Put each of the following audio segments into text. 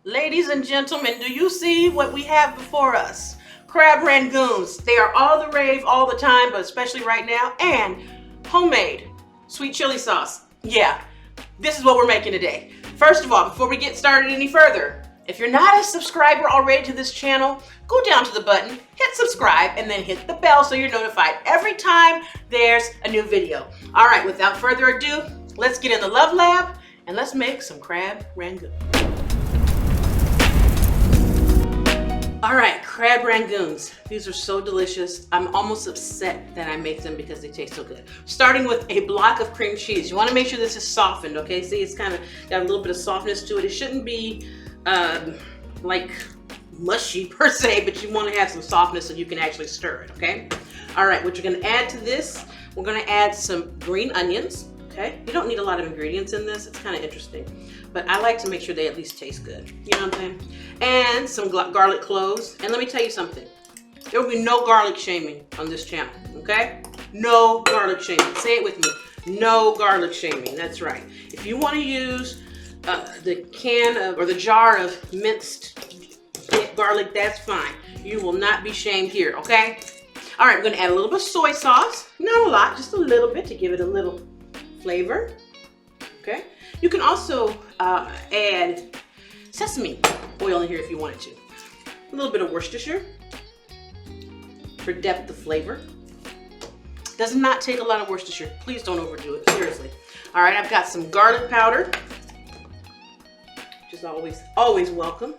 Ladies and gentlemen, do you see what we have before us? Crab rangoons. They are all the rave all the time, but especially right now. And homemade sweet chili sauce. Yeah, this is what we're making today. First of all, before we get started any further, if you're not a subscriber already to this channel, go down to the button, hit subscribe, and then hit the bell so you're notified every time there's a new video. All right, without further ado, let's get in the love lab and let's make some crab rangoon. All right, crab rangoons. These are so delicious. I'm almost upset that I make them because they taste so good. Starting with a block of cream cheese. You want to make sure this is softened, okay? See, it's kind of got a little bit of softness to it. It shouldn't be like mushy per se, but you want to have some softness so you can actually stir it, okay? All right, what you're going to add to this, we're going to add some green onions, okay? You don't need a lot of ingredients in this. It's kind of interesting, but I like to make sure they at least taste good. You know what I'm saying? And some garlic cloves. And let me tell you something. There will be no garlic shaming on this channel, okay? No garlic shaming. Say it with me. No garlic shaming. That's right. If you want to use the can of, or the jar of minced garlic, that's fine. You will not be shamed here, okay? All right, we're going to add a little bit of soy sauce. Not a lot, just a little bit to give it a little flavor, okay? You can also add sesame oil in here if you wanted to. A little bit of Worcestershire for depth of flavor. Does not take a lot of Worcestershire. Please don't overdo it, seriously. All right, I've got some garlic powder, which is always welcome.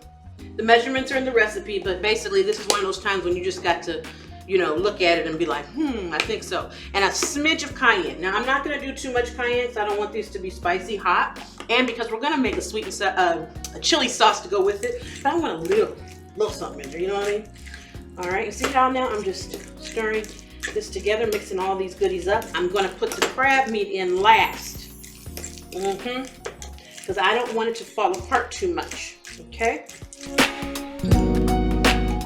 The measurements are in the recipe, but basically this is one of those times when you just got to, you know, look at it and be like, I think so. And a smidge of cayenne. Now, I'm not gonna do too much cayenne because I don't want these to be spicy hot. And because we're gonna make a sweet and a chili sauce to go with it. But I want a little something in there, you know what I mean? All right, you see how now I'm just stirring this together, mixing all these goodies up. I'm gonna put the crab meat in last. Because I don't want it to fall apart too much, okay?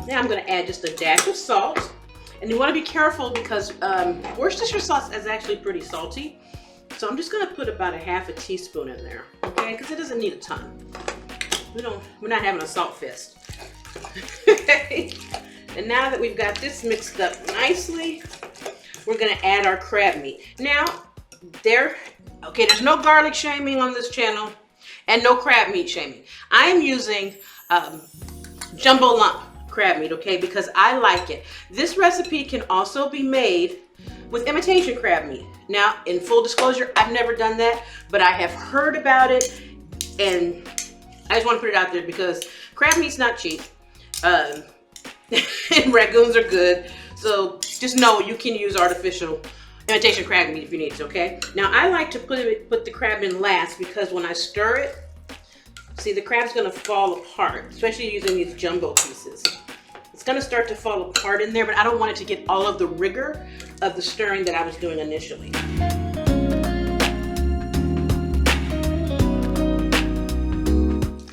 Now I'm gonna add just a dash of salt. And you want to be careful because Worcestershire sauce is actually pretty salty. So I'm just going to put about a half a teaspoon in there, okay? Because it doesn't need a ton. We're not having a salt fest. And now that we've got this mixed up nicely, we're going to add our crab meat. Now, there's no garlic shaming on this channel and no crab meat shaming. I am using jumbo lump crab meat, okay, because I like it. This recipe can also be made with imitation crab meat. Now, in full disclosure, I've never done that, but I have heard about it, and I just want to put it out there because crab meat's not cheap, and rangoons are good, so just know you can use artificial imitation crab meat if you need to, okay? Now, I like to put the crab in last because when I stir it, see, the crab's gonna fall apart, especially using these jumbo pieces. It's gonna start to fall apart in there, but I don't want it to get all of the rigor of the stirring that I was doing initially.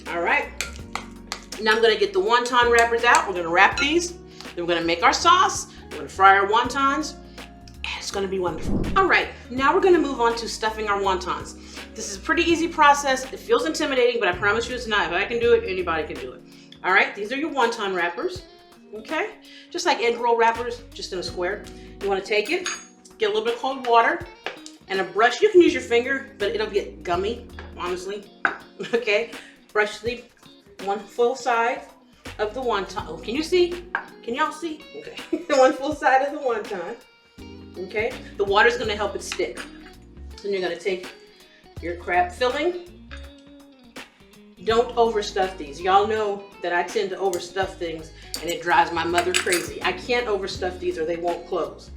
All right, now I'm gonna get the wonton wrappers out. We're gonna wrap these, then we're gonna make our sauce, we're gonna fry our wontons, and it's gonna be wonderful. All right, now we're gonna move on to stuffing our wontons. This is a pretty easy process. It feels intimidating, but I promise you it's not. If I can do it, anybody can do it. All right, these are your wonton wrappers, okay? Just like egg roll wrappers, just in a square. You wanna take it, get a little bit of cold water, and a brush. You can use your finger, but it'll get gummy, honestly, okay? Brush the one full side of the wonton. Oh, can you see? Can y'all see? Okay, the one full side of the wonton, okay? The water's gonna help it stick. Then you're gonna take your crab filling. Don't overstuff these. Y'all know that I tend to overstuff things and it drives my mother crazy. I can't overstuff these or they won't close.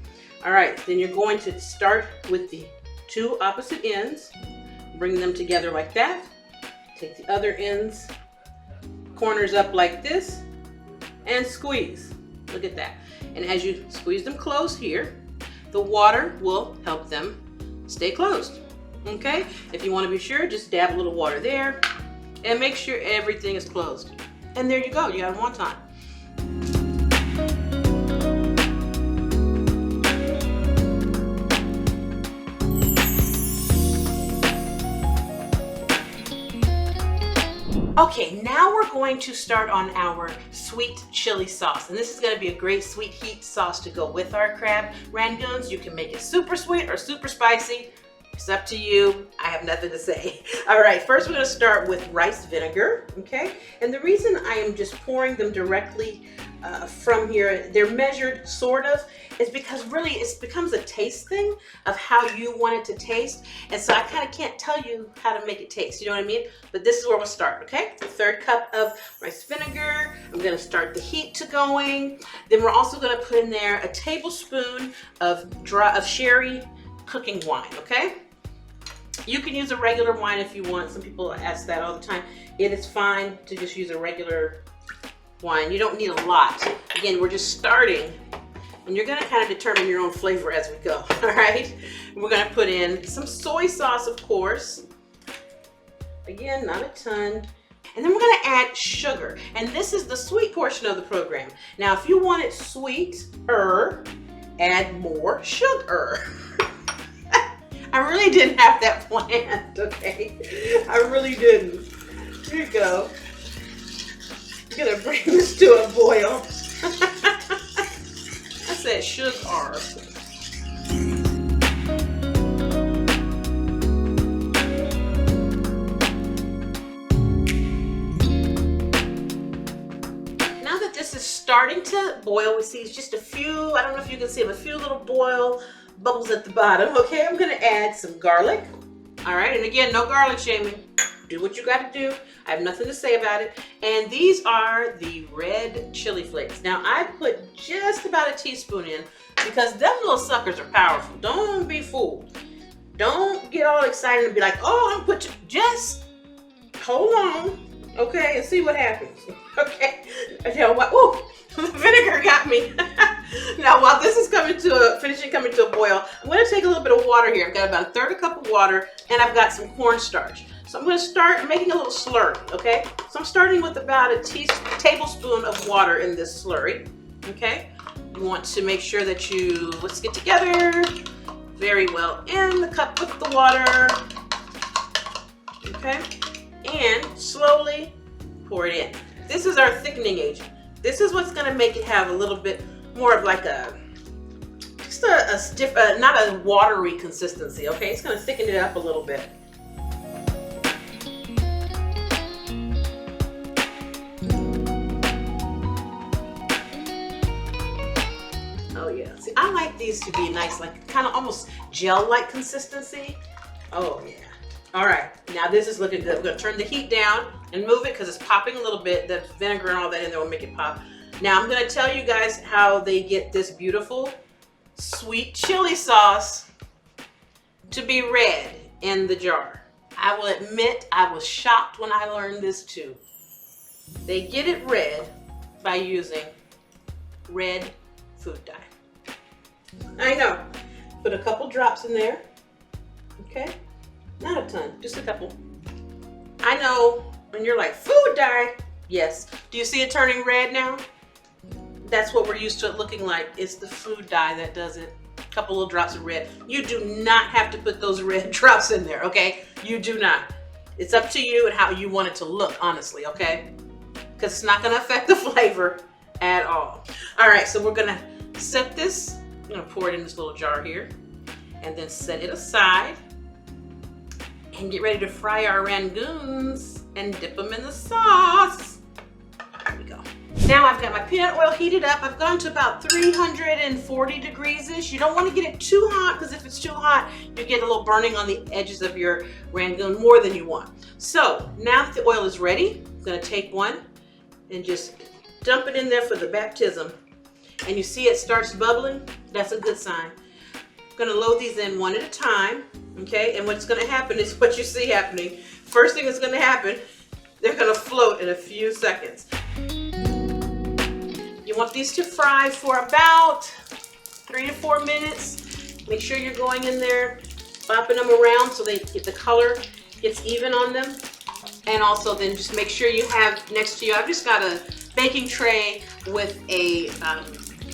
All right, then you're going to start with the two opposite ends, bring them together like that. Take the other ends, corners up like this, and squeeze. Look at that. And as you squeeze them closed here, the water will help them stay closed. Okay, if you want to be sure, just dab a little water there and make sure everything is closed. And there you go, you have wonton. Okay, now we're going to start on our sweet chili sauce. And this is going to be a great sweet heat sauce to go with our crab rangoons. You can make it super sweet or super spicy. It's up to you. I have nothing to say. All right, first we're going to start with rice vinegar, okay? And the reason I am just pouring them directly from here, they're measured sort of, is because really it becomes a taste thing of how you want it to taste. And so I kind of can't tell you how to make it taste, you know what I mean? But this is where we'll start, okay? The 1/3 cup of rice vinegar. I'm going to start the heat to going. Then we're also going to put in there a tablespoon of sherry cooking wine, okay? You can use a regular wine if you want. Some people ask that all the time. It is fine to just use a regular wine. You don't need a lot. Again, we're just starting, and you're gonna kind of determine your own flavor as we go, all right? We're gonna put in some soy sauce, of course. Again, not a ton. And then we're gonna add sugar. And this is the sweet portion of the program. Now, if you want it sweeter, add more sugar. I really didn't have that planned, okay? I really didn't. Here you go. I'm gonna bring this to a boil. I said sugar. Now that this is starting to boil, we see it's just a few, I don't know if you can see them, a few little boil bubbles at the bottom. Okay, I'm gonna add some garlic. All right, and again, no garlic shaming. Do what you gotta do. I have nothing to say about it. And these are the red chili flakes. Now, I put just about a teaspoon in because them little suckers are powerful. Don't be fooled. Don't get all excited and be like, oh, I'm put just hold on, okay, and see what happens. Okay, you know what? Ooh, the vinegar got me. Now, while this is finishing coming to a boil, I'm going to take a little bit of water here. I've got about 1/3 cup of water, and I've got some cornstarch. So I'm going to start making a little slurry, okay? So I'm starting with about a tablespoon of water in this slurry, okay? You want to make sure that let's get together very well in the cup with the water, okay? And slowly pour it in. This is our thickening agent. This is what's going to make it have a little bit more of like just a stiff, not a watery consistency, okay? It's going to thicken it up a little bit. Oh yeah, see, I like these to be nice, like kind of almost gel-like consistency. Oh yeah. All right, now this is looking good. We're gonna turn the heat down and move it because it's popping a little bit. That vinegar and all that in there will make it pop. Now I'm gonna tell you guys how they get this beautiful sweet chili sauce to be red in the jar. I will admit I was shocked when I learned this too. They get it red by using red food dye. I know. Put a couple drops in there, okay? Not a ton, just a couple. I know when you're like, food dye, yes. Do you see it turning red now? That's what we're used to it looking like. It's the food dye that does it. A couple little drops of red. You do not have to put those red drops in there, okay? You do not. It's up to you and how you want it to look, honestly, okay? Because it's not gonna affect the flavor at all. All right, so we're gonna set this, I'm gonna pour it in this little jar here, and then set it aside. And get ready to fry our rangoons and dip them in the sauce. There we go. Now I've got my peanut oil heated up. I've gone to about 340 degrees-ish. You don't want to get it too hot because if it's too hot, you get a little burning on the edges of your rangoon more than you want. So now that the oil is ready, I'm gonna take one and just dump it in there for the baptism. And you see it starts bubbling? That's a good sign. I'm gonna load these in one at a time. Okay, and what's going to happen is what you see happening. First thing that's going to happen, they're going to float in a few seconds. You want these to fry for about 3 to 4 minutes. Make sure you're going in there, bopping them around so they get the color gets even on them. And also then just make sure you have next to you, I've just got a baking tray with a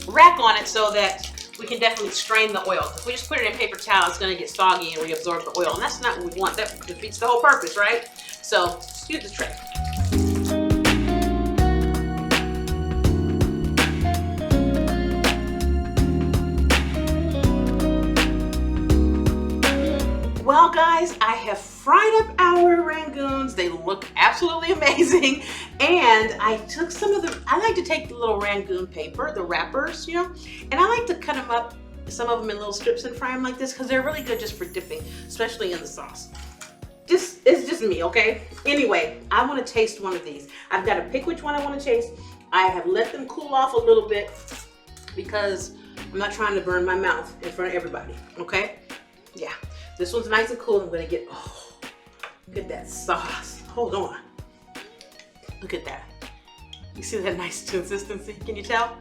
rack on it so that we can definitely strain the oil. If we just put it in paper towel, it's gonna get soggy and reabsorb the oil, and that's not what we want. That defeats the whole purpose, right? So, just use the tray. were Rangoons. They look absolutely amazing. And I took some of the, I like to take the little Rangoon paper, the wrappers, you know, and I like to cut them up, some of them in little strips and fry them like this because they're really good just for dipping, especially in the sauce. It's just me, okay? Anyway, I want to taste one of these. I've got to pick which one I want to taste. I have let them cool off a little bit because I'm not trying to burn my mouth in front of everybody, okay? Yeah, this one's nice and cool. I'm gonna get, oh, look at that sauce. Hold on. Look at that. You see that nice consistency? Can you tell?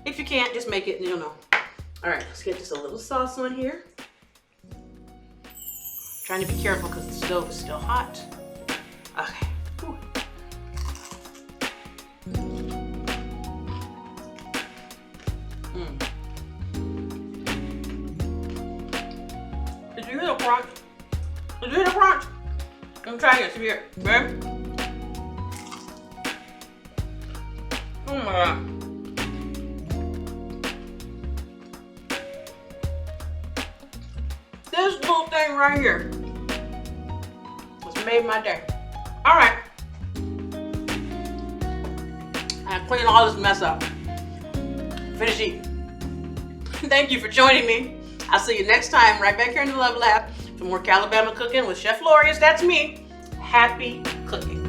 If you can't, just make it and you'll know. All right, let's get just a little sauce on here. Trying to be careful because the stove is still hot. Okay. Whew. Did you hear the crunch? Did you hear the crunch? I'm trying it. See here. Okay? Oh my God. This little thing right here was made my day. All right. I clean all this mess up. Finish eating. Thank you for joining me. I'll see you next time right back here in the Love Lab for more Calibama cooking with Chef Lorious. That's me. Happy cooking.